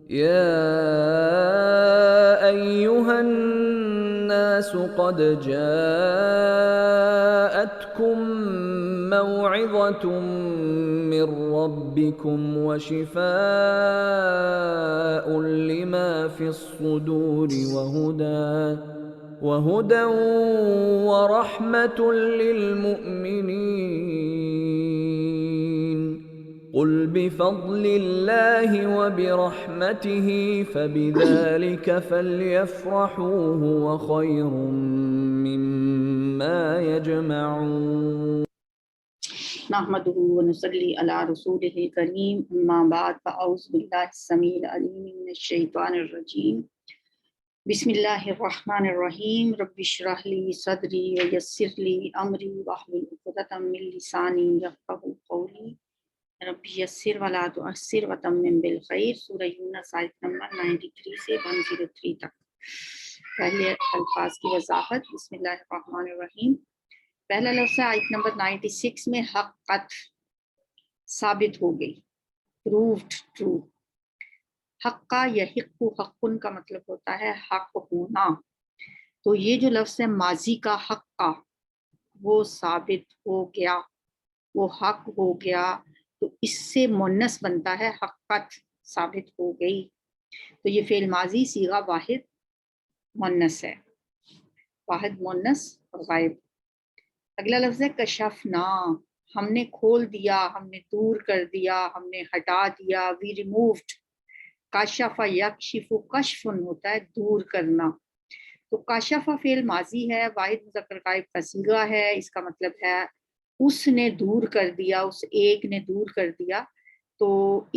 يا أيها الناس قد جاءتكم موعظة من ربكم وشفاء لما في الصدور وهدى ورحمة للمؤمنين. قل بفضل الله وبرحمته فبذلك فليفرحوا هو خير مما يجمعون. نحمده ونصلي على رسوله الكريم اما بعد فاعوذ بالله السميع العليم من الشيطان الرجيم بسم الله الرحمن الرحيم رب اشرح لي صدري ويسر لي امري واحلل عقدة من لساني يفقهوا قولي رب یسر ولا تعسر وتمم بالخیر. سورہ یونس آیت نمبر 93 سے 103 تک. پہلے الفاظ کی وضاحت. بسم اللہ الرحمن الرحیم. پہلا لفظ ہے آیت نمبر 96 میں حقت، ثابت ہو گئی، پروفڈ، ٹرو. حقا یحق حقن کا مطلب ہوتا ہے حق ہونا. تو یہ جو لفظ ہے ماضی کا حقا، وہ ثابت ہو گیا، وہ حق ہو گیا، تو اس سے مونس بنتا ہے حقت، ثابت ہو گئی. تو یہ فعل ماضی صیغہ واحد مونس ہے، واحد مونس اور غائب. اگلا لفظ ہے کشفنا، ہم نے کھول دیا، ہم نے دور کر دیا، ہم نے ہٹا دیا. وی ریمووڈ. کاشف یکشف کشفن ہوتا ہے دور کرنا. تو کاشف فعل ماضی ہے، واحد مذکر غائب کا صیغہ ہے. اس کا مطلب ہے اس نے دور کر دیا، اس ایک نے دور کر دیا. تو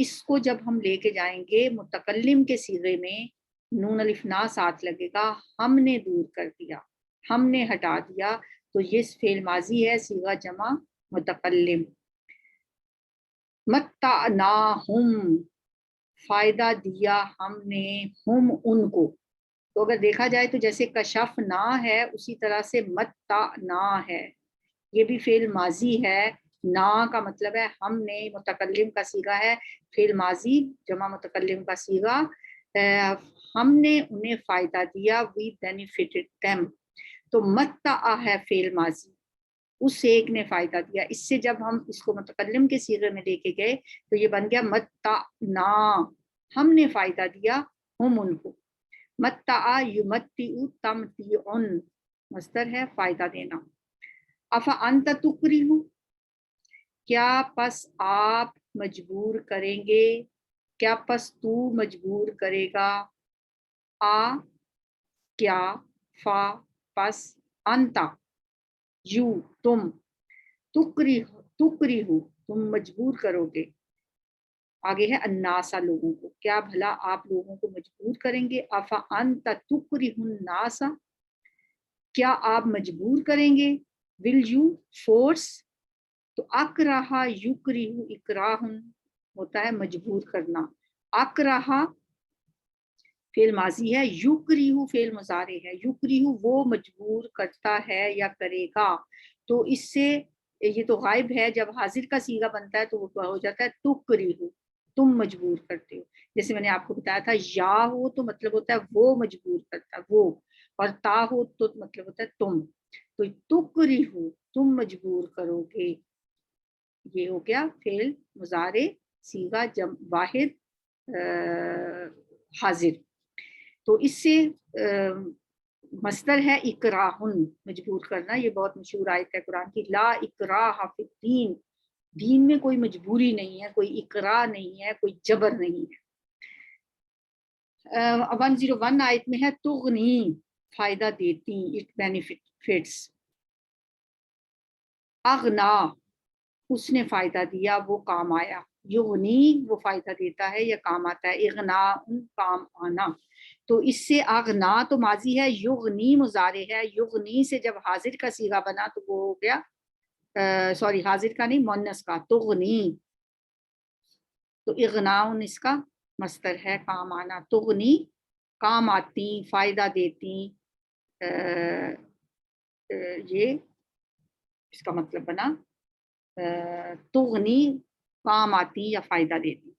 اس کو جب ہم لے کے جائیں گے متکلم کے صیغے میں، نون الف نا ساتھ لگے گا. ہم نے دور کر دیا، ہم نے ہٹا دیا. تو یہ فعل ماضی ہے صیغہ جمع متکلم. متعناہم، فائدہ دیا ہم نے، ہم ان کو. تو اگر دیکھا جائے تو جیسے کشف نہ ہے اسی طرح سے متعنا ہے. یہ بھی فعل ماضی ہے. نا کا مطلب ہے ہم نے، متکلم کا صیغہ ہے. فعل ماضی جمع متکلم کا صیغہ. ہم نے انہیں فائدہ دیا. وی بینیفٹڈ دیم. تو متع ہے فعل ماضی، اس ایک نے فائدہ دیا. اس سے جب ہم اس کو متکلم کے صیغے میں لے کے گئے تو یہ بن گیا متعنا، ہم نے فائدہ دیا ہم ان کو. متع یمتع تمتیعن، مصدر ہے فائدہ دینا. افانت تکرہ، کیا پس آپ مجبور کریں گے، کیا پس تو مجبور کرے گا. آ کیا، فا پس، انتا یو تم، تکرہ تم مجبور کرو گے. آگے ہے الناسا لوگوں کو، کیا بھلا آپ لوگوں کو مجبور کریں گے. افانت تکرہ الناس، کیا آپ مجبور کریں گے. Will you force. تو اکرہ یکرہ اکراہن ہوتا ہے مجبور کرنا. اکرہ فعل ماضی ہے، یکرہ فعل مضارع ہے. یکرہ وہ مجبور کرتا ہے یا کرے گا. تو اس سے یہ تو غائب ہے، جب حاضر کا صیغہ بنتا ہے تو وہ ہو جاتا ہے تکرہ، تم مجبور کرتے ہو. جیسے میں نے آپ کو بتایا تھا یا ہو تو مطلب ہوتا ہے وہ مجبور کرتا ہے وہ، اور تا ہو تو مطلب ہوتا ہے تم. تو تکرہ تم مجبور کرو گے. یہ ہو گیا فعل مضارع صیغہ واحد حاضر. تو اس سے مصدر ہے اکراہن، مجبور کرنا. یہ بہت مشہور آیت ہے قرآن کی، لا اکراہ فی الدین، دین میں کوئی مجبوری نہیں ہے، کوئی اکراہ نہیں ہے، کوئی جبر نہیں ہے. 101 آیت میں ہے تغنی، فائدہ دیتی، اٹ بینیفٹس. اغنا اس نے فائدہ دیا، وہ کام آیا. یغنی وہ فائدہ دیتا ہے یا کام آتا ہے. اغنا کام آنا. تو اس سے اغنا تو ماضی ہے، یغنی مضارع ہے. یغنی سے جب حاضر کا صیغہ بنا تو وہ ہو گیا سوری حاضر کا نہیں مؤنث کا، تغنی. تو اغنا اس کا مصدر ہے کام آنا. تغنی کام آتی، فائدہ دیتی. یہ اس کا مطلب بنا تغنی کام آتی یا فائدہ دیتی.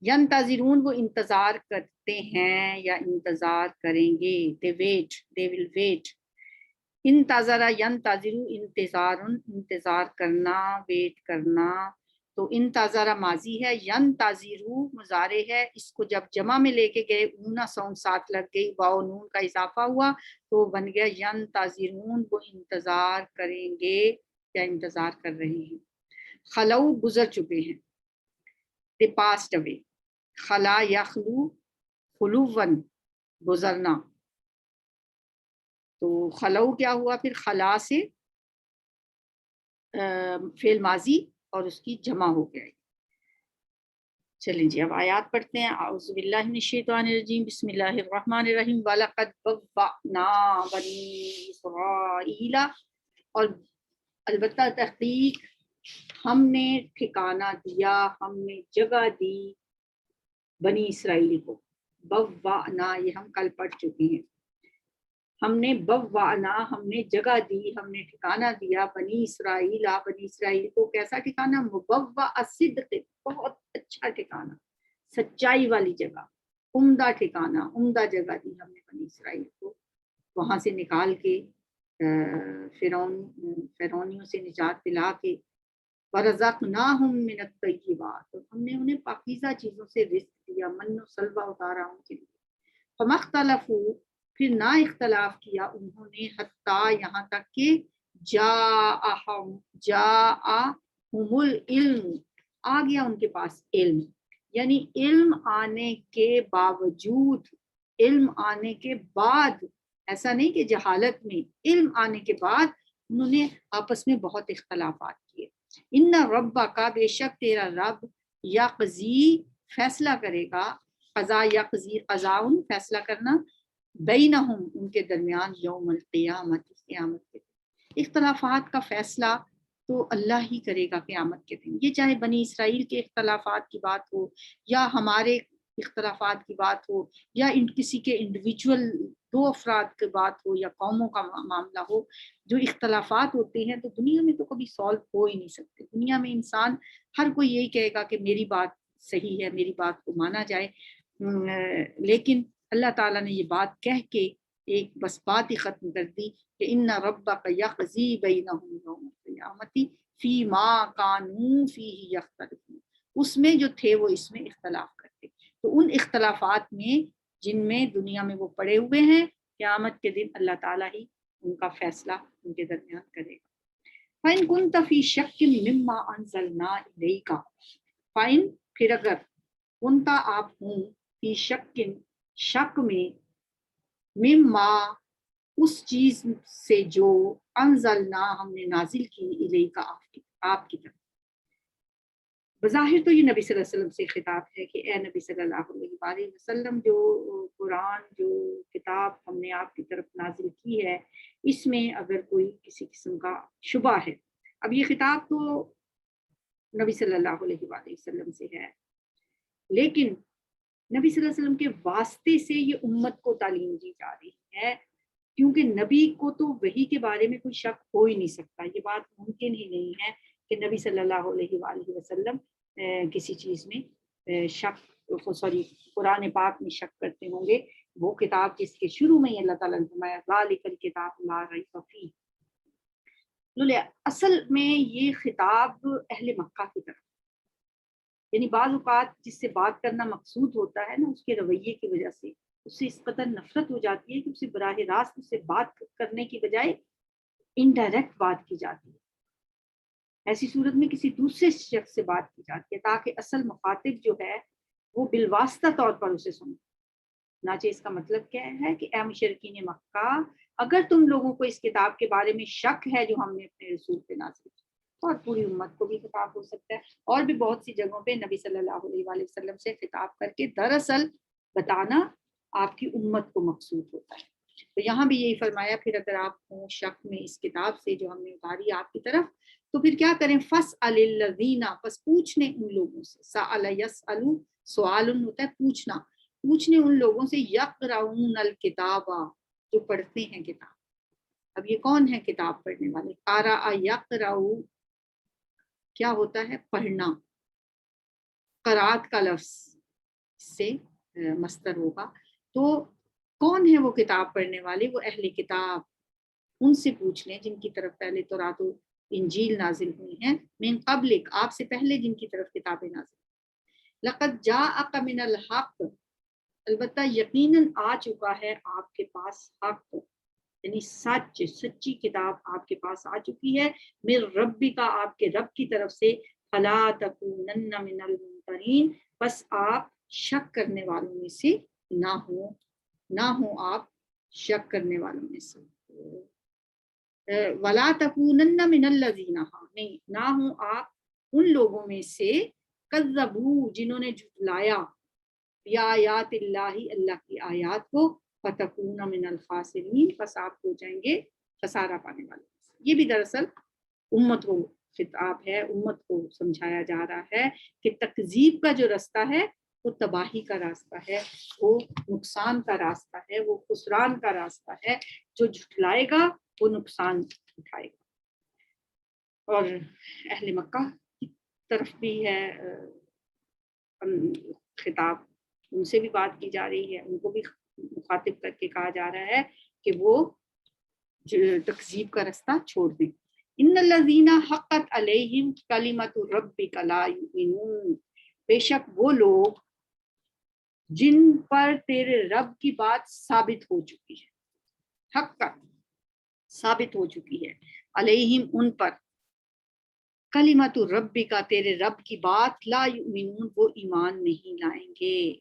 ینتظرون وہ انتظار کرتے ہیں یا انتظار کریں گے، they wait, they will wait. انتظر ینتظر انتظار کرنا، ویٹ کرنا. تو انتظر ماضی ہے، ینتظر مضارع ہے. اس کو جب جمع میں لے کے گئے اونا ساؤنڈ ساتھ لگ گئی، واو نون کا اضافہ ہوا تو بن گیا ینتظرون وہ انتظار کریں گے یا انتظار کر رہے ہیں. خلو گزر چکے ہیں، they passed away. خلا یخلو خلوون گزرنا. تو خلو کیا ہوا پھر؟ خلا سے فعل ماضی اور اس کی جمع ہو گیا. چلیں جی اب آیات پڑھتے ہیں. اعوذ باللہ من الشیطان الرجیم، بسم اللہ الرحمن الرحیم. وَلَقَدْ بَوَّأْنَا بَنِي إِسْرَائِيلَ، اور البتہ تحقیق ہم نے ٹھکانہ دیا، ہم نے جگہ دی بنی اسرائیل کو. بوّأنا یہ ہم کل پڑھ چکے ہیں. ہم نے بوّأنا ہم نے جگہ دی، ہم نے ٹھکانہ دیا بنی اسرائیل بنی اسرائیل کو. کیسا ٹھکانہ؟ مبوّأ الصدق، بہت اچھا ٹھکانہ، سچائی والی جگہ، عمدہ ٹھکانہ، عمدہ جگہ دی ہم نے بنی اسرائیل کو. وہاں سے نکال کے فرعونیوں سے نجات دلا کے. وَرَزَقْنَاهُم مِّنَ الطَّيِّبَاتِ، اور ہم نے انہیں پاکیزہ چیزوں سے رزق دیا، من و سلوہ اتارا ان کے لیے. فَمَا اخْتَلَفُوا پھر نہ اختلاف کیا انہوں نے، حتیٰ یہاں تک کہ جاءہم العلم آ گیا ان کے پاس علم. یعنی علم آنے کے باوجود، علم آنے کے بعد، ایسا نہیں کہ جہالت میں، علم آنے کے بعد انہوں نے آپس میں بہت اختلافات کیے. ان ربک بے شک تیرا رب یقضی فیصلہ کرے گا، قضا یقضی قضاؤن فیصلہ کرنا، بینہم ان کے درمیان، یوم القیامت قیامت کے دن. اختلافات کا فیصلہ تو اللہ ہی کرے گا قیامت کے دن. یہ چاہے بنی اسرائیل کے اختلافات کی بات ہو یا ہمارے اختلافات کی بات ہو یا کسی کے انڈیویجول دو افراد کی بات ہو یا قوموں کا معاملہ ہو. جو اختلافات ہوتے ہیں تو دنیا میں تو کبھی سالو ہو ہی نہیں سکتے. دنیا میں انسان ہر کوئی یہی کہے گا کہ میری بات صحیح ہے، میری بات کو مانا جائے. لیکن اللہ تعالیٰ نے یہ بات کہہ کے ایک بس بات ہی ختم کر دی کہ ان ربک یقضی بینہم یوم القیامۃ فیما کانوا فیہ یختلفون، اس میں جو تھے وہ اس میں اختلاف کرتے. تو ان اختلافات میں جن میں دنیا میں وہ پڑے ہوئے ہیں، قیامت کے دن اللہ تعالیٰ ہی ان کا فیصلہ ان کے درمیان کرے گا. فَإِن كُنتَ فِي شَكٍّ مِّمَّا أَنزَلْنَا إِلَيْكَ، فَإِن پھر اگر کنتا آپ ہوں، فی شکن شک میں، مما اس چیز سے جو انزلنا ہم نے نازل کی، الیکا آپ کی طرف. بظاہر تو یہ نبی صلی اللہ علیہ وسلم سے خطاب ہے کہ اے نبی صلی اللہ علیہ وآلہ وسلم، جو قرآن، جو کتاب ہم نے آپ کی طرف نازل کی ہے، اس میں اگر کوئی کسی قسم کا شبہ ہے. اب یہ خطاب تو نبی صلی اللہ علیہ وآلہ وسلم سے ہے، لیکن نبی صلی اللہ علیہ وسلم کے واسطے سے یہ امت کو تعلیم دی جا رہی ہے، کیونکہ نبی کو تو وحی کے بارے میں کوئی شک ہو ہی نہیں سکتا. یہ بات ممکن ہی نہیں ہے کہ نبی صلی اللہ علیہ وآلہ وسلم کسی چیز میں قرآن پاک میں شک کرتے ہوں گے. وہ کتاب جس کے شروع میں اللہ تعالیٰ نے فرمایا ذالک الکتاب لا ریب فیہ. اصل میں یہ خطاب اہل مکہ کی طرف، یعنی بعض اوقات جس سے بات کرنا مقصود ہوتا ہے نا، اس کے رویے کی وجہ سے اس سے اس قدر نفرت ہو جاتی ہے کہ اسے براہ راست اس سے بات کرنے کی بجائے انڈائریکٹ بات کی جاتی ہے. ایسی صورت میں کسی دوسرے شخص سے بات کی جاتی ہے تاکہ اصل مخاطب جو ہے وہ بالواسطہ طور پر اسے سنے. چنانچہ اس کا مطلب کیا ہے کہ اے مشرکین مکہ، اگر تم لوگوں کو اس کتاب کے بارے میں شک ہے جو ہم نے اپنے رسول پہ نازل کی، اور پوری امت کو بھی خطاب ہو سکتا ہے. اور بھی بہت سی جگہوں پہ نبی صلی اللہ علیہ وآلہ وسلم سے خطاب کر کے دراصل بتانا آپ کی امت کو مقصود ہوتا ہے. تو یہاں بھی یہی فرمایا پھر اگر آپ ہوں شک میں اس کتاب سے جو ہم نے اتاری آپ کی طرف، تو پھر کیا کریں؟ فَاسْأَلِ الَّذِينَ، پس پوچھنے ان لوگوں سے. سَأَلَ يَسْأَلُ سوال ہوتا ہے پوچھنا، پوچھنے ان لوگوں سے یقرؤون الکتاب جو پڑھتے ہیں کتاب. اب یہ کون ہے کتاب پڑھنے والے؟ قرأ یقرؤ کیا ہوتا ہے؟ پڑھنا. قرات کا لفظ اس سے مصدر ہوگا. تو کون ہے وہ کتاب پڑھنے والے؟ وہ اہل کتاب. ان سے پوچھ لیں جن کی طرف پہلے تورات و انجیل نازل ہوئی ہیں، من قبلک، آپ سے پہلے جن کی طرف کتابیں نازل. لقد جاءک من الحق، البتہ یقیناً آ چکا ہے آپ کے پاس حق، یعنی سچ، سچی کتاب آپ کے پاس آ چکی ہے. من ربی کا، آپ کے رب کی طرف سے. فلا تکونن من الممترین، بس آپ شک کرنے والوں میں سے نہ ہوں آپ شک کرنے والوں میں سے. ولا تکونن من الذین، نہیں نہ ہوں آپ ان لوگوں میں سے کذبوا، جنہوں نے جھٹلایا آیات اللہ، اللہ کی آیات کو. فتکون من الخاسرین، پس آپ ہو جائیں گے خسارہ پانے والے. یہ بھی دراصل امت کو خطاب ہے، امت کو سمجھایا جا رہا ہے کہ تکذیب کا جو رستہ ہے وہ تباہی کا راستہ ہے، وہ نقصان کا راستہ ہے، وہ خسران کا راستہ ہے. جو جھٹلائے گا وہ نقصان اٹھائے گا. اور اہل مکہ کی طرف بھی ہے خطاب، ان سے بھی بات کی جا رہی ہے، ان کو بھی مخاطب کر کے کہا جا رہا ہے کہ وہ تکذیب کا رستہ چھوڑ دیں. ان الذین حقت علیہم کلمۃ ربک لا یؤمنون، بے شک وہ لوگ جن پر تیرے رب کی بات ثابت ہو چکی ہے، حق ثابت ہو چکی ہے، علیہم ان پر، کلمۃ ربک کا تیرے رب کی بات، لا یؤمنون وہ ایمان نہیں لائیں گے.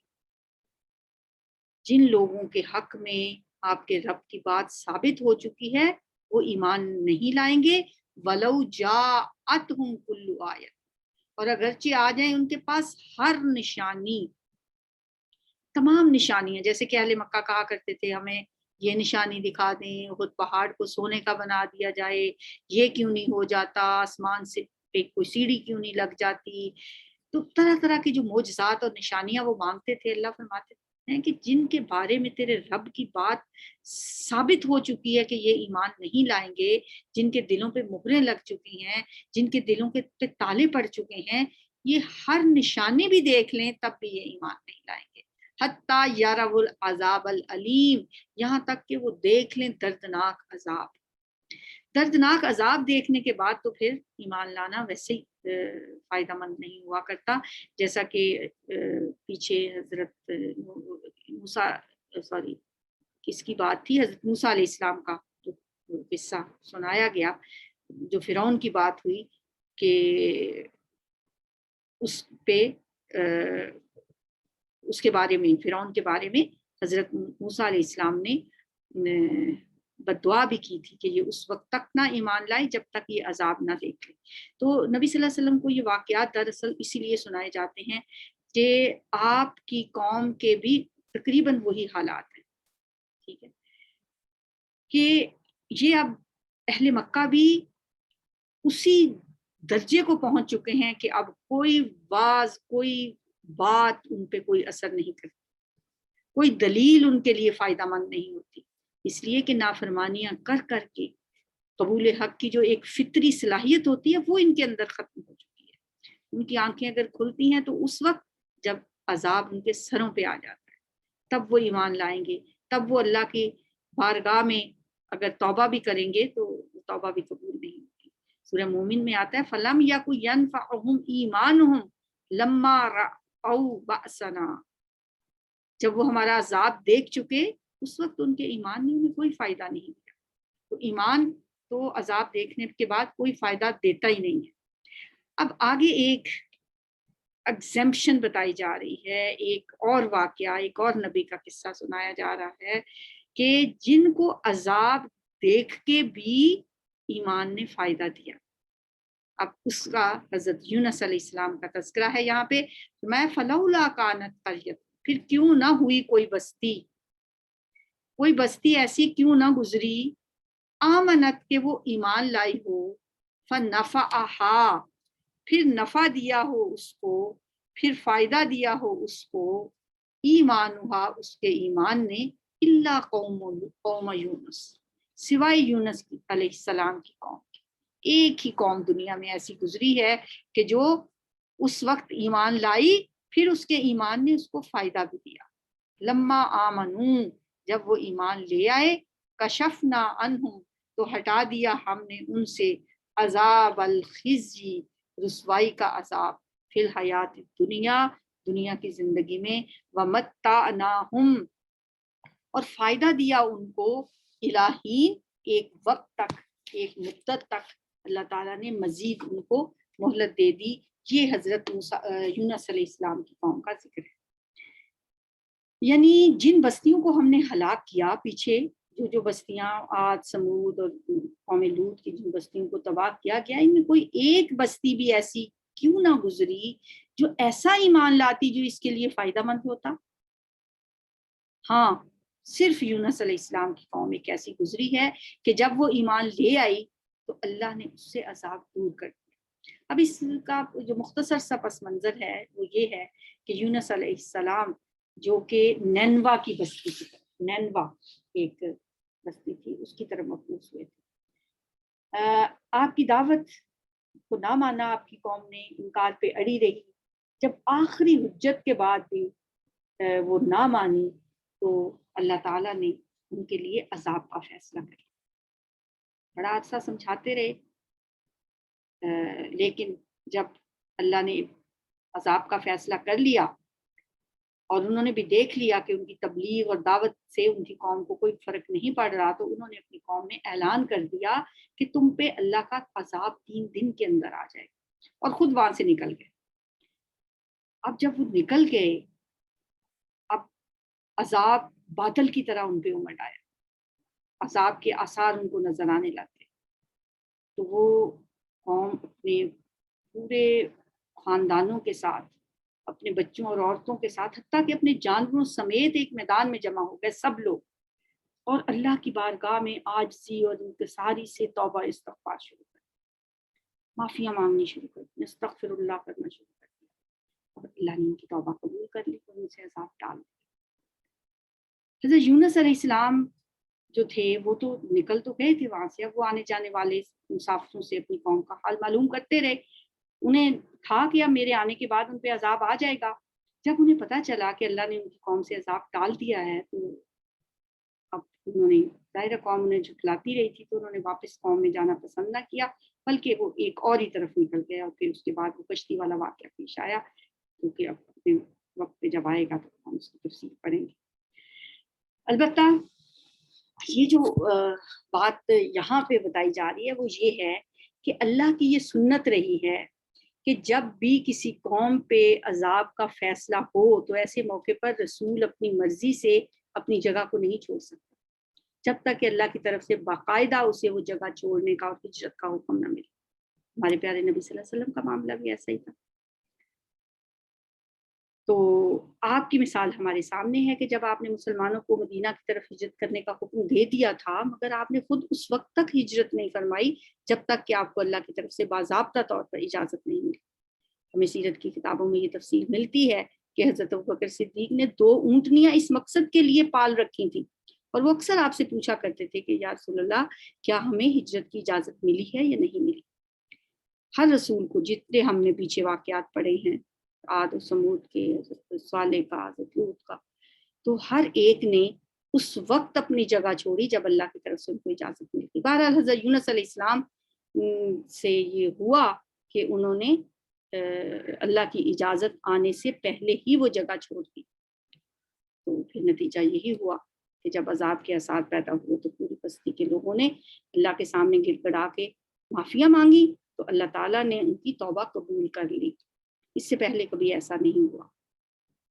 جن لوگوں کے حق میں آپ کے رب کی بات ثابت ہو چکی ہے وہ ایمان نہیں لائیں گے. وَلَوْ جَاءَتْهُمْ كُلُّ آیَةٍ، اور اگرچہ آ جائیں ان کے پاس ہر نشانی، تمام نشانیاں، جیسے کہ اہل مکہ کہا کرتے تھے ہمیں یہ نشانی دکھا دیں، خود پہاڑ کو سونے کا بنا دیا جائے، یہ کیوں نہیں ہو جاتا، آسمان سے پہ کوئی سیڑھی کیوں نہیں لگ جاتی. تو طرح طرح کی جو معجزات اور نشانیاں وہ مانگتے تھے. اللہ فرماتے ہیں کہ جن کے بارے میں تیرے رب کی بات ثابت ہو چکی ہے کہ یہ ایمان نہیں لائیں گے، جن کے دلوں پہ مہریں لگ چکی ہیں، جن کے دلوں پہ تالے پڑ چکے ہیں، یہ ہر نشانی بھی دیکھ لیں تب بھی یہ ایمان نہیں لائیں گے. حتیٰ یروا العذاب العلیم، یہاں تک کہ وہ دیکھ لیں دردناک عذاب. دردناک عذاب دیکھنے کے بعد تو پھر ایمان لانا ویسے ہی فائدہ مند نہیں ہوا کرتا. جیسا کہ پیچھے حضرت کس کی بات تھی، حضرت موسیٰ علیہ السلام کا جو قصہ سنایا گیا، جو فرعون کی بات ہوئی کہ اس پہ اس کے بارے میں، فرعون کے بارے میں حضرت موسیٰ علیہ السلام نے بد دعا بھی کی تھی کہ یہ اس وقت تک نہ ایمان لائے جب تک یہ عذاب نہ دیکھ لے. تو نبی صلی اللہ علیہ وسلم کو یہ واقعات دراصل اسی لیے سنائے جاتے ہیں کہ آپ کی قوم کے بھی تقریباً وہی حالات ہیں. ٹھیک ہے، کہ یہ اب اہل مکہ بھی اسی درجے کو پہنچ چکے ہیں کہ اب کوئی واز، کوئی بات ان پہ کوئی اثر نہیں کرتی، کوئی دلیل ان کے لیے فائدہ مند نہیں ہوتی، اس لیے کہ نافرمانیاں کر کر کے قبول حق کی جو ایک فطری صلاحیت ہوتی ہے وہ ان کے اندر ختم ہو چکی ہے. ان کی آنکھیں اگر کھلتی ہیں تو اس وقت جب عذاب ان کے سروں پہ آ جاتا ہے تب وہ ایمان لائیں گے، تب وہ اللہ کی بارگاہ میں اگر توبہ بھی کریں گے تو توبہ بھی قبول نہیں ہوگی. سورہ مومن میں آتا ہے فَلَمْ يَكُ يَنْفَعُهُمْ إِيمَانُهُمْ لَمَّا رَأَوْا بَأْسَنَا، جب وہ ہمارا عذاب دیکھ چکے اس وقت ان کے ایمان میں انہیں کوئی فائدہ نہیں دیا. تو ایمان تو عذاب دیکھنے کے بعد کوئی فائدہ دیتا ہی نہیں ہے. اب آگے ایک ایگزمپشن بتائی جا رہی ہے، ایک اور واقعہ، ایک اور نبی کا قصہ سنایا جا رہا ہے کہ جن کو عذاب دیکھ کے بھی ایمان نے فائدہ دیا. اب اس کا حضرت یونس علیہ السلام کا تذکرہ ہے یہاں پہ. میں فلولا کانت قریۃ، پھر کیوں نہ ہوئی کوئی بستی ایسی کیوں نہ گزری، آمنت کہ وہ ایمان لائی ہو، فنفعہا پھر نفع دیا ہو اس کو، پھر فائدہ دیا ہو اس کو، ایمانہا اس کے ایمان نے، الا قوم یونس سوائے یونس علیہ السلام کی قوم. ایک ہی قوم دنیا میں ایسی گزری ہے کہ جو اس وقت ایمان لائی پھر اس کے ایمان نے اس کو فائدہ بھی دیا. لما آمنو، جب وہ ایمان لے آئے، کشفنا عنہم، تو ہٹا دیا ہم نے ان سے عذاب الخزی، رسوائی کا عذاب، فی الحیات دنیا، دنیا کی زندگی میں، ومتعناہم، اور فائدہ دیا ان کو، الہین، ایک وقت تک، ایک مدت تک اللہ تعالیٰ نے مزید ان کو مہلت دے دی. یہ حضرت یونس علیہ السلام کی قوم کا ذکر ہے. یعنی جن بستیوں کو ہم نے ہلاک کیا پیچھے، جو بستیاں عاد، سمود اور قوم لوط کی جن بستیوں کو تباہ کیا گیا، ان میں کوئی ایک بستی بھی ایسی کیوں نہ گزری جو ایسا ایمان لاتی جو اس کے لیے فائدہ مند ہوتا. ہاں، صرف یونس علیہ السلام کی قوم ایک ایسی گزری ہے کہ جب وہ ایمان لے آئی تو اللہ نے اس سے عذاب دور کر دیا. اب اس کا جو مختصر سا پس منظر ہے وہ یہ ہے کہ یونس علیہ السلام جو کہ نینوا کی بستی کی طرف، نینوا ایک بستی تھی، اس کی طرف مبعوث ہوئے تھے. آپ کی دعوت کو نہ مانا آپ کی قوم نے، انکار پہ اڑی رہی. جب آخری حجت کے بعد بھی وہ نہ مانی تو اللہ تعالیٰ نے ان کے لیے عذاب کا فیصلہ کیا. بڑا عرصہ سمجھاتے رہے، لیکن جب اللہ نے عذاب کا فیصلہ کر لیا اور انہوں نے بھی دیکھ لیا کہ ان کی تبلیغ اور دعوت سے ان کی قوم کو کوئی فرق نہیں پڑ رہا، تو انہوں نے اپنی قوم میں اعلان کر دیا کہ تم پہ اللہ کا عذاب 3 دن کے اندر آ جائے گا، اور خود وہاں سے نکل گئے. اب جب وہ نکل گئے، اب عذاب بادل کی طرح ان پہ امڑ آیا، عذاب کے آثار ان کو نظر آنے لگے. تو وہ قوم اپنے پورے خاندانوں کے ساتھ، اپنے بچوں اور عورتوں کے ساتھ، حتیٰ کہ اپنے جانوروں سمیت ایک میدان میں جمع ہو گئے سب لوگ، اور اللہ کی بارگاہ میں عاجزی اور انکساری سے توبہ استغفار شروع کر دیا، معافیاں مانگنی شروع کر دی، استغفر اللہ کرنا شروع کر دیا، اور اللہ نے ان کی توبہ قبول کر لی اور ان سے عذاب ٹال دیا. حضرت یونس علیہ السلام جو تھے وہ تو نکل تو گئے تھے وہاں سے، اب وہ آنے جانے والے مسافروں سے اپنی قوم کا حال معلوم کرتے رہے. انہیں تھا کہ اب میرے آنے کے بعد ان پہ عذاب آ جائے گا. جب انہیں پتہ چلا کہ اللہ نے ان کی قوم سے عذاب ٹال دیا ہے تو اب انہوں نے، ظاہر قوم انہیں جھٹلاتی رہی تھی، تو انہوں نے واپس قوم میں جانا پسند نہ کیا، بلکہ وہ ایک اور ہی طرف نکل گیا. اور پھر اس کے بعد وہ کشتی والا واقعہ پیش آیا، کیونکہ اب اپنے وقت پہ جب آئے گا تو ہم اس کی تفصیل پڑھیں گے. البتہ یہ جو بات یہاں پہ بتائی جا رہی ہے وہ یہ ہے کہ اللہ کی یہ سنت رہی ہے کہ جب بھی کسی قوم پہ عذاب کا فیصلہ ہو تو ایسے موقع پر رسول اپنی مرضی سے اپنی جگہ کو نہیں چھوڑ سکتا جب تک کہ اللہ کی طرف سے باقاعدہ اسے وہ جگہ چھوڑنے کا اور ہجرت کا حکم نہ ملے. ہمارے پیارے نبی صلی اللہ علیہ وسلم کا معاملہ بھی ایسا ہی تھا. تو آپ کی مثال ہمارے سامنے ہے کہ جب آپ نے مسلمانوں کو مدینہ کی طرف ہجرت کرنے کا حکم دے دیا تھا، مگر آپ نے خود اس وقت تک ہجرت نہیں فرمائی جب تک کہ آپ کو اللہ کی طرف سے باضابطہ طور پر اجازت نہیں ملی. ہمیں سیرت کی کتابوں میں یہ تفصیل ملتی ہے کہ حضرت ابوبکر صدیق نے 2 اونٹنیاں اس مقصد کے لیے پال رکھی تھیں، اور وہ اکثر آپ سے پوچھا کرتے تھے کہ یا رسول اللہ کیا ہمیں ہجرت کی اجازت ملی ہے یا نہیں ملی. ہر رسول کو جتنے ہم نے پیچھے واقعات پڑھے ہیں، عاد و سمود کے، صالح کا، لوط کا، تو ہر ایک نے اس وقت اپنی جگہ چھوڑی جب اللہ کی طرف سے ان کو اجازت ملتی. بہرحال حضرت یونس علیہ السلام سے یہ ہوا کہ انہوں نے اللہ کی اجازت آنے سے پہلے ہی وہ جگہ چھوڑ دی. تو پھر نتیجہ یہی ہوا کہ جب عذاب کے اثار پیدا ہوئے تو پوری بستی کے لوگوں نے اللہ کے سامنے گر گڑا کے معافیاں مانگی، تو اللہ تعالیٰ نے ان کی توبہ قبول کر لی. اس سے پہلے کبھی ایسا نہیں ہوا.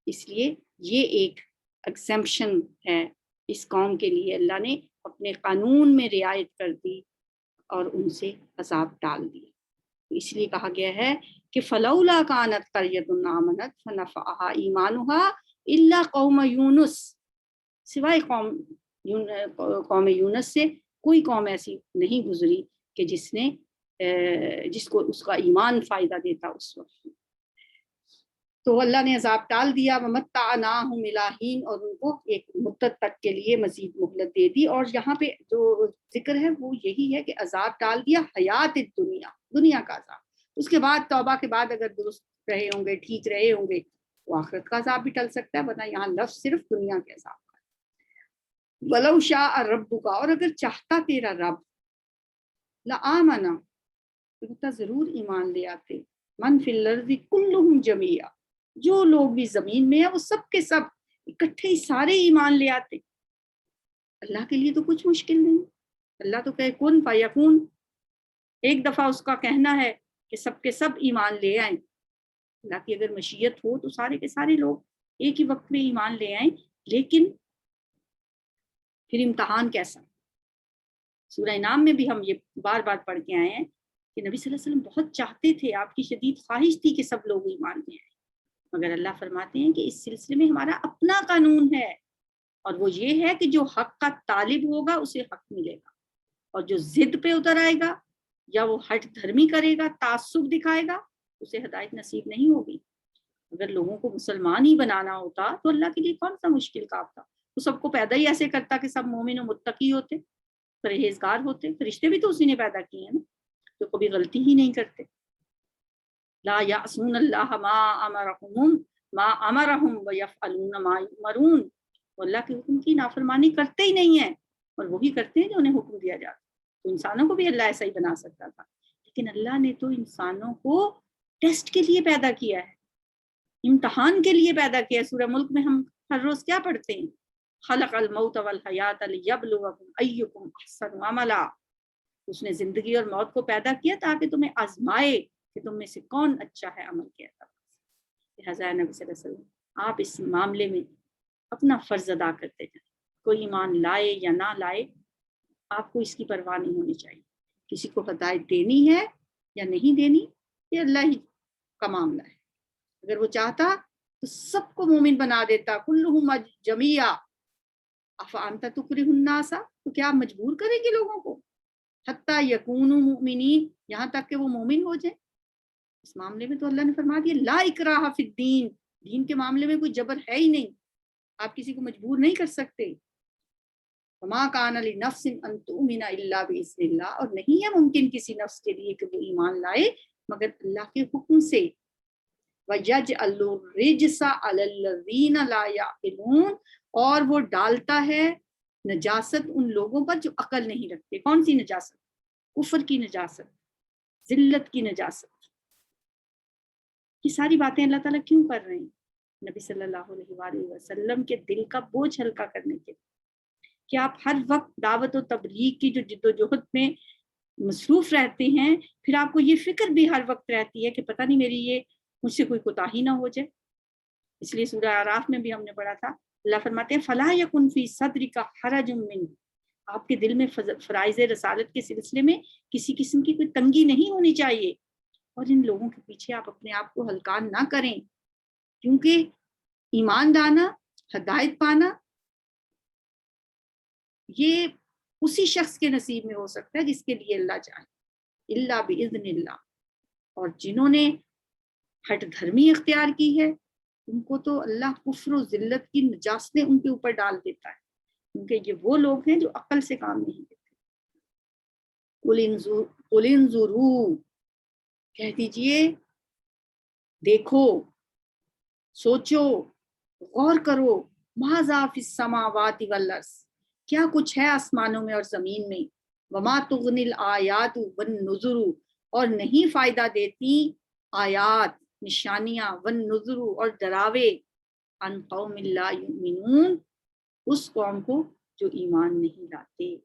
اس لیے یہ ایک ایگزمپشن ہے اس قوم کے لیے، اللہ نے اپنے قانون میں رعایت کر دی اور ان سے عذاب ٹال دیا. اس لیے کہا گیا ہے کہ فلولا کانت قریۃ آمنت فنفعها ایمانها الا قوم یونس، سوائے قوم یونس سے کوئی قوم ایسی نہیں گزری کہ جس کو اس کا ایمان فائدہ دیتا اس وقت. تو اللہ نے عذاب ٹال دیا، ومتعناہم الی حین، اور ان کو ایک مدت تک کے لیے مزید مہلت دے دی. اور یہاں پہ جو ذکر ہے وہ یہی ہے کہ عذاب ٹال دیا حیات دنیا کا عذاب. اس کے بعد توبہ کے بعد اگر درست رہے ہوں گے، ٹھیک رہے ہوں گے، وہ آخرت کا عذاب بھی ٹل سکتا ہے، ورنہ یہاں لفظ صرف دنیا کے عذاب کا ہے۔ وَلَوْ شَاءَ رَبُّكَ، اور اگر چاہتا تیرا رب، لَآمَنَ، البتہ ضرور ایمان لے آتے، من فی الارض کلہم جمیعا، جو لوگ بھی زمین میں ہیں وہ سب کے سب اکٹھے ہی سارے ایمان لے آتے۔ اللہ کے لیے تو کچھ مشکل نہیں، اللہ تو کہے کن فیکون، ایک دفعہ اس کا کہنا ہے کہ سب کے سب ایمان لے آئیں۔ اللہ کی اگر مشیت ہو تو سارے کے سارے لوگ ایک ہی وقت میں ایمان لے آئیں، لیکن پھر امتحان کیسا؟ سورہ انعام میں بھی ہم یہ بار بار پڑھ کے آئے ہیں کہ نبی صلی اللہ علیہ وسلم بہت چاہتے تھے، آپ کی شدید خواہش تھی کہ سب لوگ ایمان لے آئیں، مگر اللہ فرماتے ہیں کہ اس سلسلے میں ہمارا اپنا قانون ہے، اور وہ یہ ہے کہ جو حق کا طالب ہوگا اسے حق ملے گا، اور جو ضد پہ اتر آئے گا یا وہ ہٹ دھرمی کرے گا، تعصب دکھائے گا، اسے ہدایت نصیب نہیں ہوگی۔ اگر لوگوں کو مسلمان ہی بنانا ہوتا تو اللہ کے لیے کون سا مشکل کام تھا؟ وہ سب کو پیدا ہی ایسے کرتا کہ سب مومن و متقی ہوتے، پرہیزگار ہوتے۔ فرشتے بھی تو اسی نے پیدا کیے ہیں نا، جو کبھی غلطی ہی نہیں کرتے۔ لا یعصون اللہ ما امرہم ویفعلون ما یؤمرون، وہ اللہ کے حکم کی نافرمانی کرتے ہی نہیں ہیں، اور وہی کرتے ہیں جو انہیں حکم دیا جاتا۔ تو انسانوں کو بھی اللہ ایسا ہی بنا سکتا تھا، لیکن اللہ نے تو انسانوں کو ٹیسٹ کے لیے پیدا کیا ہے، امتحان کے لیے پیدا کیا ہے۔ سورہ ملک میں ہم ہر روز کیا پڑھتے ہیں؟ خلق الموت والحیات لیبلوکم ایکم احسن عملا، اس نے زندگی اور موت کو پیدا کیا تاکہ تمہیں آزمائے کہ تم میں سے کون اچھا ہے عمل کے اعتبار سے۔ لہٰذا نبی صلی اللہ علیہ وسلم آپ اس معاملے میں اپنا فرض ادا کرتے جائیں، کوئی ایمان لائے یا نہ لائے، آپ کو اس کی پرواہ نہیں ہونی چاہیے۔ کسی کو ہدایت دینی ہے یا نہیں دینی، یہ اللہ ہی کا معاملہ ہے۔ اگر وہ چاہتا تو سب کو مومن بنا دیتا، کلہم جمیعا افانت تکرہ الناس، تو کیا آپ مجبور کریں گے لوگوں کو؟ حتی یکونوا مؤمنین، یہاں تک کہ وہ مومن ہو جائیں۔ اس معاملے میں تو اللہ نے فرما دیا لا اکراہ فی الدین، دین کے معاملے میں کوئی جبر ہے ہی نہیں، آپ کسی کو مجبور نہیں کر سکتے۔ وما کان لنفس ان تؤمن الا باذن اللہ، اور نہیں ہے ممکن کسی نفس کے لیے کہ وہ ایمان لائے مگر اللہ کے حکم سے۔ وَيَجْعَلُ الرِّجْسَ عَلَى الَّذِينَ لَا يَعْقِلُونَ، اور وہ ڈالتا ہے نجاست ان لوگوں پر جو عقل نہیں رکھتے۔ کون سی نجاست؟ کفر کی نجاست، ذلت کی نجاست۔ یہ ساری باتیں اللہ تعالیٰ کیوں کر رہے ہیں؟ نبی صلی اللہ علیہ وآلہ وسلم کے دل کا بوجھ ہلکا کرنے کے لیے، کہ آپ ہر وقت دعوت و تبلیغ کی جو جد و جہد میں مصروف رہتے ہیں، پھر آپ کو یہ فکر بھی ہر وقت رہتی ہے کہ پتہ نہیں میری یہ مجھ سے کوئی کوتاہی نہ ہو جائے۔ اس لیے سورہ اعراف میں بھی ہم نے پڑھا تھا، اللہ فرماتے ہیں فَلَا يَكُنْ فِي صَدْرِكَ حَرَجٌ مِّنْهُ، آپ کے دل میں فرائض رسالت کے سلسلے میں کسی قسم کی کوئی تنگی نہیں ہونی چاہیے، اور ان لوگوں کے پیچھے آپ اپنے آپ کو ہلکان نہ کریں، کیونکہ ایمان لانا، ہدایت پانا، یہ اسی شخص کے نصیب میں ہو سکتا ہے جس کے لیے اللہ چاہے، اللہ بإذن اللہ۔ اور جنہوں نے ہٹ دھرمی اختیار کی ہے ان کو تو اللہ کفر و ذلت کی نجاستیں ان کے اوپر ڈال دیتا ہے، کیونکہ یہ وہ لوگ ہیں جو عقل سے کام نہیں لیتے۔ قُلِ انظُرُوا، کہہ دیجئے دیکھو، سوچو، غور کرو، ماذا فی السماوات والارض، کیا کچھ ہے آسمانوں میں اور زمین میں، وما تغنی الآیات والنذر، اور نہیں فائدہ دیتی آیات، نشانیاں، والنذر، اور ڈراوے، عن قوم لا یؤمنون، اس قوم کو جو ایمان نہیں لاتے۔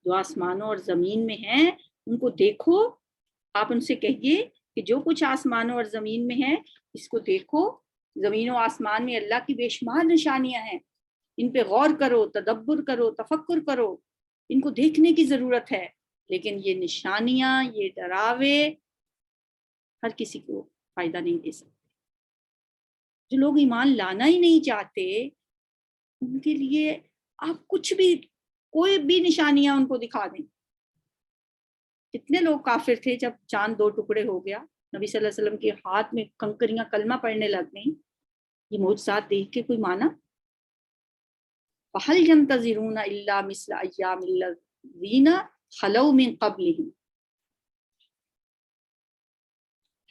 جو آسمانوں اور زمین میں ہیں ان کو دیکھو، آپ ان سے کہیے کہ جو کچھ آسمانوں اور زمین میں ہے اس کو دیکھو، زمین و آسمان میں اللہ کی بے شمار نشانیاں ہیں، ان پہ غور کرو، تدبر کرو، تفکر کرو، ان کو دیکھنے کی ضرورت ہے۔ لیکن یہ نشانیاں، یہ ڈراوے ہر کسی کو فائدہ نہیں دے سکتے۔ جو لوگ ایمان لانا ہی نہیں چاہتے ان کے لیے آپ کچھ بھی، کوئی بھی نشانیاں ان کو دکھا دیں۔ کتنے لوگ کافر تھے جب چاند دو ٹکڑے ہو گیا، نبی صلی اللہ علیہ وسلم کے ہاتھ میں کنکریاں کلمہ پڑھنے لگ گئیں، یہ معجزات دیکھ کے کوئی مانا؟ فَهَلْ يَنْتَظِرُونَ إِلَّا مِثْلَ أَيَّامِ الَّذِينَ خَلَوْا مِنْ قَبْلِهِمْ،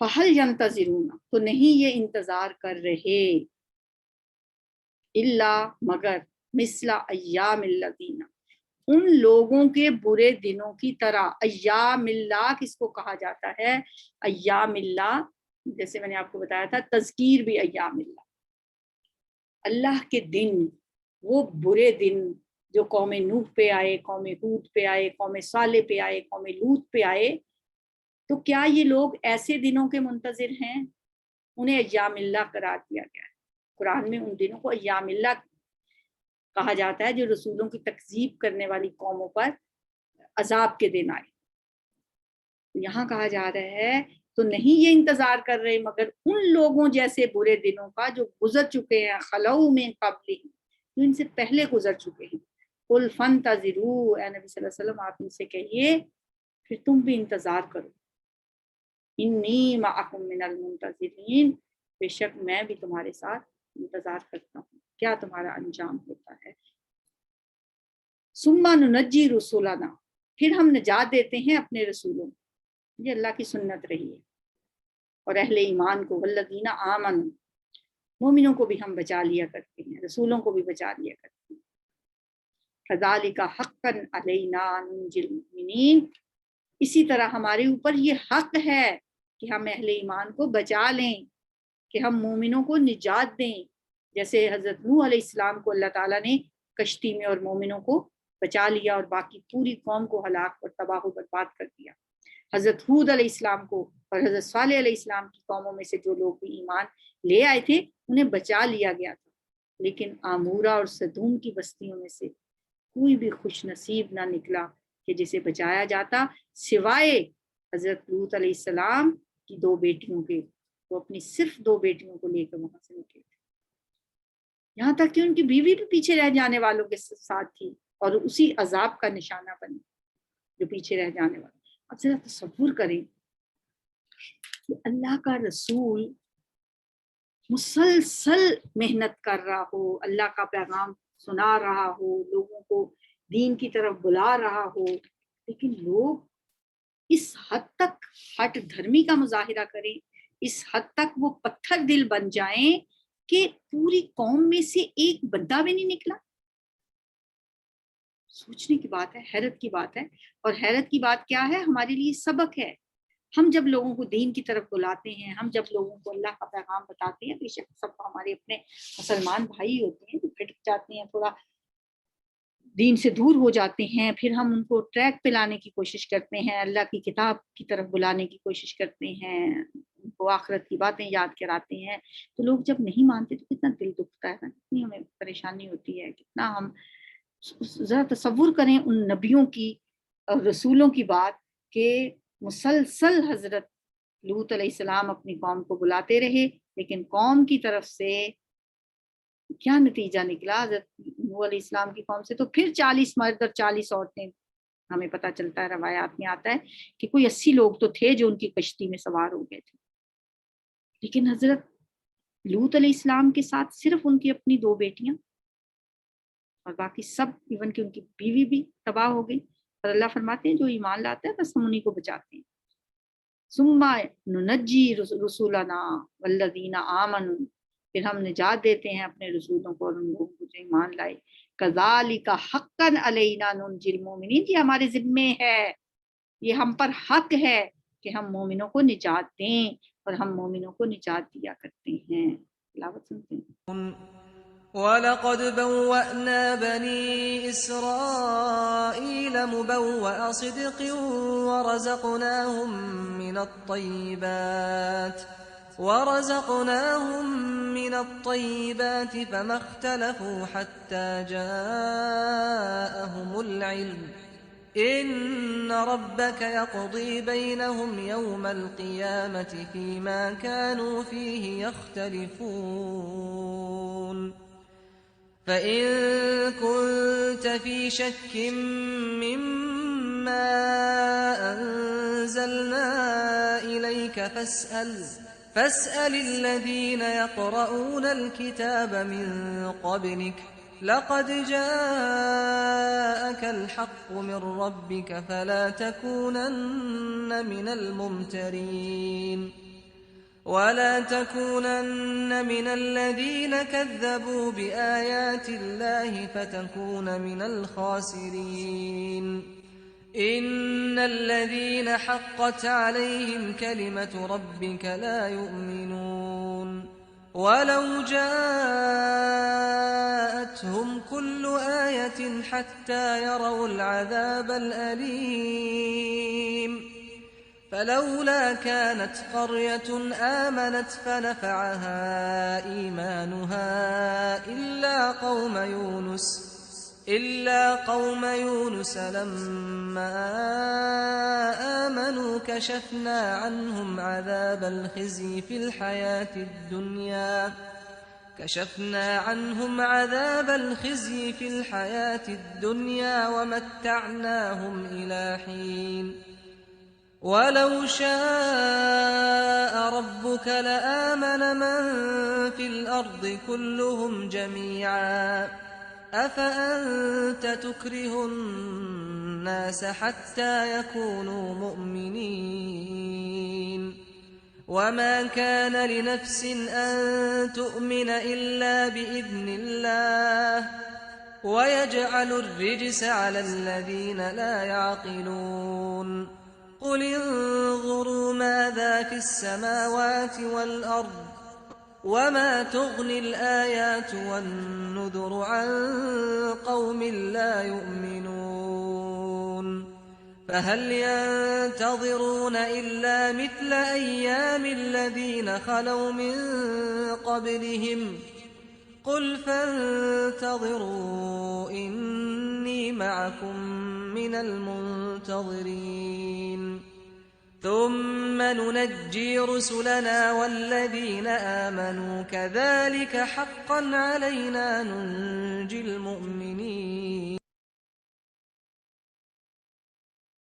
فَهَلْ يَنْتَظِرُونَ تو نہیں یہ انتظار کر رہے، الا مگر مثل ایام الذین ان لوگوں کے برے دنوں کی طرح۔ ایام اللہ کس کو کہا جاتا ہے؟ ایام اللہ جیسے میں نے آپ کو بتایا تھا تذکیر بھی ایام اللہ، اللہ کے دن، وہ برے دن جو قوم نوح پہ آئے، قوم ہود پہ آئے، قوم صالح پہ آئے، قوم لوط پہ آئے، تو کیا یہ لوگ ایسے دنوں کے منتظر ہیں؟ انہیں ایام اللہ قرار دیا گیا ہے۔ قرآن میں ان دنوں کو ایام اللہ کہا جاتا ہے جو رسولوں کی تکذیب کرنے والی قوموں پر عذاب کے دن آئے۔ یہاں کہا جا رہا ہے تو نہیں یہ انتظار کر رہے مگر ان لوگوں جیسے برے دنوں کا جو گزر چکے ہیں، خلو میں قبل، جو ان سے پہلے گزر چکے ہیں۔ قل فانتظروا، اے نبی صلی اللہ علیہ وسلم آپ ان سے کہیے پھر تم بھی انتظار کرو، انی معکم من المنتظرین، بے شک میں بھی تمہارے ساتھ انتظار کرتا ہوں کیا تمہارا انجام ہوتا ہے۔ ثم ننجی رسولنا، پھر ہم نجات دیتے ہیں اپنے رسولوں، یہ اللہ کی سنت رہی ہے، اور اہل ایمان کو، والذین آمنوا، مومنوں کو بھی ہم بچا لیا کرتے ہیں، رسولوں کو بھی بچا لیا کرتے ہیں۔ کذالک حقا علینا ننجی المؤمنین، اسی طرح ہمارے اوپر یہ حق ہے کہ ہم اہل ایمان کو بچا لیں، کہ ہم مومنوں کو نجات دیں، جیسے حضرت نوح علیہ السلام کو اللہ تعالیٰ نے کشتی میں اور مومنوں کو بچا لیا اور باقی پوری قوم کو ہلاک اور تباہ و برباد کر دیا۔ حضرت ہود علیہ السلام کو اور حضرت صالح علیہ السلام کی قوموں میں سے جو لوگ بھی ایمان لے آئے تھے انہیں بچا لیا گیا تھا، لیکن آمورہ اور سدوم کی بستیوں میں سے کوئی بھی خوش نصیب نہ نکلا کہ جسے بچایا جاتا، سوائے حضرت لوط علیہ السلام کی 2 بیٹیوں کے۔ وہ اپنی صرف 2 بیٹیوں کو لے کر وہاں سے نکلے تھے، یہاں تک کہ ان کی بیوی بھی پیچھے رہ جانے والوں کے ساتھ تھی اور اسی عذاب کا نشانہ بنی جو پیچھے رہ جانے والا۔ اب ذرا تصور کریں کہ اللہ کا رسول مسلسل محنت کر رہا ہو، اللہ کا پیغام سنا رہا ہو، لوگوں کو دین کی طرف بلا رہا ہو، لیکن لوگ اس حد تک ہٹ دھرمی کا مظاہرہ کریں، اس حد تک وہ پتھر دل بن جائیں کہ پوری قوم میں سے ایک بندہ بھی نہیں نکلا۔ سوچنے کی بات ہے، حیرت کی بات ہے، اور حیرت کی بات کیا ہے، ہمارے لیے سبق ہے۔ ہم جب لوگوں کو دین کی طرف بلاتے ہیں، ہم جب لوگوں کو اللہ کا پیغام بتاتے ہیں، بے شک سب ہمارے اپنے مسلمان بھائی ہوتے ہیں جو پھٹ جاتے ہیں، تھوڑا دین سے دور ہو جاتے ہیں، پھر ہم ان کو ٹریک پہ لانے کی کوشش کرتے ہیں، اللہ کی کتاب کی طرف بلانے کی کوشش کرتے ہیں، ان کو آخرت کی باتیں یاد کراتے ہیں، تو لوگ جب نہیں مانتے تو کتنا دل دکھتا ہے، کتنی ہمیں پریشانی ہوتی ہے، کتنا ہم ذرا تصور کریں ان نبیوں کی اور رسولوں کی بات کہ مسلسل حضرت لوط علیہ السلام اپنی قوم کو بلاتے رہے، لیکن قوم کی طرف سے کیا نتیجہ نکلا؟ حضرت نوح علیہ السلام کی قوم سے تو پھر 40 مرد اور 40 عورتیں، ہمیں پتہ چلتا ہے روایات میں آتا ہے کہ کوئی 80 لوگ تو تھے جو ان کی کشتی میں سوار ہو گئے تھے، لیکن حضرت لوط علیہ السلام کے ساتھ صرف ان کی اپنی 2 بیٹیاں اور باقی سب، ایون کہ ان کی بیوی بھی تباہ ہو گئی، اور اللہ فرماتے ہیں جو ایمان لاتا ہے بس ہم انہیں کو بچاتے ہیں۔ ثم ننجی رسولنا والذین آمنوا، پھر ہم نجات دیتے ہیں اپنے رسولوں کو اور ان لوگوں کو جو ایمان لائے۔ کذالک حقا علینا ننجی المؤمنین، یہ ہمارے ذمے ہے، یہ ہم پر حق ہے کہ ہم مومنوں کو نجات دیں، اور ہم مومنوں کو نجات دیا کرتے ہیں۔ تلاوت سنتے ہیں۔ وَلَقَدْ بَوَّأْنَا بَنِي إِسْرَائِيلَ مُبَوَّأَ صِدْقٍ وَرَزَقْنَاهُم مِّنَ الطَّيِّبَاتِ فَمَا اخْتَلَفُوا حَتَّىٰ جَاءَهُمُ الْعِلْمُ ۚ إِنَّ رَبَّكَ يَقْضِي بَيْنَهُمْ يَوْمَ الْقِيَامَةِ فِيمَا كَانُوا فِيهِ يَخْتَلِفُونَ فَإِن كُنتَ فِي شَكٍّ مِّمَّا أَنزَلْنَا إِلَيْكَ فَاسْأَلِ الَّذِينَ يَقْرَؤُونَ الْكِتَابَ مِن قَبْلِكَ ۚ لَقَدْ جَاءَكَ الْحَقُّ مِن رَّبِّكَ فَلَا تَكُونَنَّ مِنَ الْمُمْتَرِينَ۔ ولا تكونن من الذين كذبوا بآيات الله فتكون من الخاسرين إن الذين حقت عليهم كلمة ربك لا يؤمنون ولو جاءتهم كل آية حتى يروا العذاب الأليم فلولا كانت قرية آمنت فنفعها إيمانها إلا قوم يونس لما آمنوا كشفنا عنهم عذاب الخزي في الحياة الدنيا ومتعناهم إلى حين ولو شاء ربك لآمن من في الأرض كلهم جميعا أفأنت تكره الناس حتى يكونوا مؤمنين وما كان لنفس أن تؤمن إلا بإذن الله ويجعل الرجس على الذين لا يعقلون قل انظروا ماذا في السماوات والأرض وما تغني الآيات والنذر عن قوم لا يؤمنون فهل ينتظرون إلا مثل أيام الذين خلوا من قبلهم قل فانتظروا إني معكم من المنتظرين ثم ننجي رسلنا والذين آمنوا كذلك حقا علينا ننجي المؤمنين